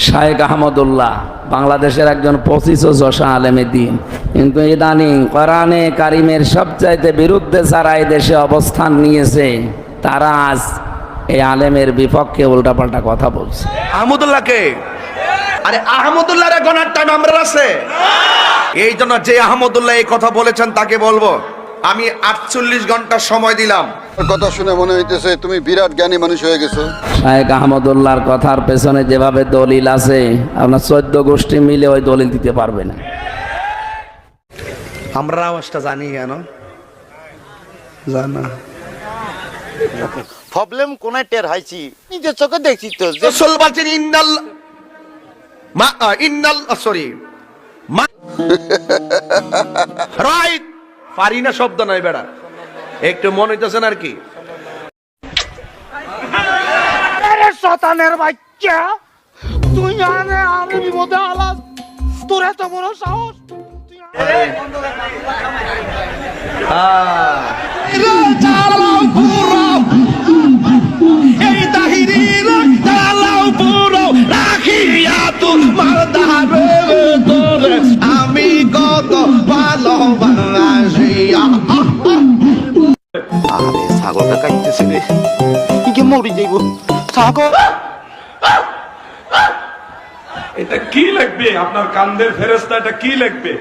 শায়েখ আহমদুল্লাহ বাংলাদেশের একজন 25 যশা আলেমে দ্বীন, কিন্তু ইদানিং কোরআনে কারিমের সবচাইতে বিরুদ্ধে যারা এই দেশে অবস্থান নিয়েছে তারা আজ এই আলেমের বিপক্ষে উল্টাপাল্টা কথা বলছে। আহমদুল্লাহকে, আরে আহমদুল্লাহর গণার টাইম আমরা আছে। এই জন্য যে আহমদুল্লাহ এই কথা বলেছেন তাকে বলবো, আমি 48 ঘন্টা সময় দিলাম। কথা শুনে মনে হইতেছে তুমি বিরাট জ্ঞানী মানুষ হয়ে গেছো। শায়েখ আহমদুল্লাহর কথার পেছনে যেভাবে দলিল আছে, আপনার 14 গোষ্ঠী মিলে ওই দলিল দিতে পারবে না। আমরা আওয়াজটা জানি কেন জানা প্রবলেম কোনায় টের হাইছি নিজের চোখে দেখছি তো। রাসূল বলেন ইন্নাল সরি রাইট পারি না শব্দ নাই বেড়া, একটু মনে হইতেছেন আর কি। আরে শয়তানের বাচ্চা, তুই জানে আমি বিপদে আলাস, তোর এত বড় সাহস। এই তাহিরির দালাও পুরো রাখিয়া তোমার দাবে তোরে আমি কত ভালোবাসি। আরে ছাগলটা কাটতেছে রে, কি মরি যাইব ছাগল। এটা কি লাগবে আপনার কান্দের ফেরেশতা? এটা কি লাগবে?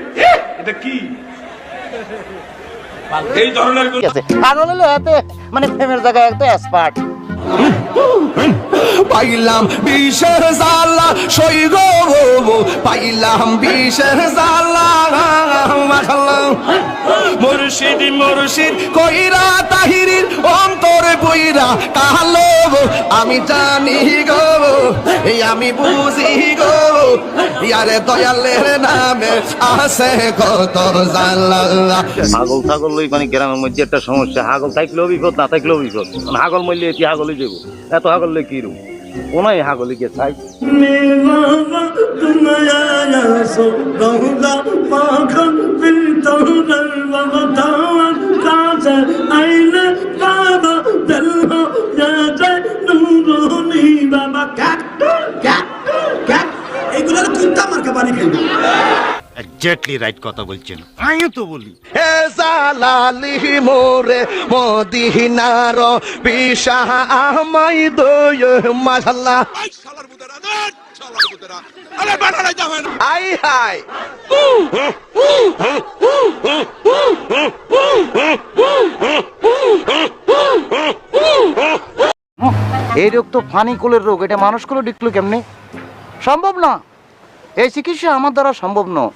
এটা কি এই ধরনের ঠিক আছে, ছাগল হলো এতে মানে প্রেমের জায়গায় একটা এক্সপার্ট। পাইলাম বিষের জ্বালা সই গো, পাইলাম বিষের জ্বালা। মুর্শিদ মুর্শিদ কইরা তাহিরির অন্তরে বইরা কালো, আমি জানি গো, এই আমি বুঝি গো, ইয়ারে দয়ালের নামে আছে কত জ্বালা। ছাগল ছাগল লই মানে গ্রামের মধ্যে একটা সমস্যা, ছাগল থাকলেও বিপদ, না থাকলেও বিপদ। ছাগল মরলে এটি ছাগলই যাবো, এত ছাগল লই কি রূপ কোনায় ছাগল গিয়ে চাই। এগুলোর কুত্তা মার্কা বাড়ি খাইবে। এক্স্যাক্টলি রাইট কথা বলছেন, আমিও তো বলি। হে জালালি মোরে মদিনার বিশাহ আমাই দয় মাশাআল্লাহ। আই হাই এই রোগ তো ফানি কোলের রোগ, এটা মানুষ কোলে ঢুকলো কেমনে? সম্ভব না, এই চিকিৎসা আমার দ্বারা সম্ভব নয়।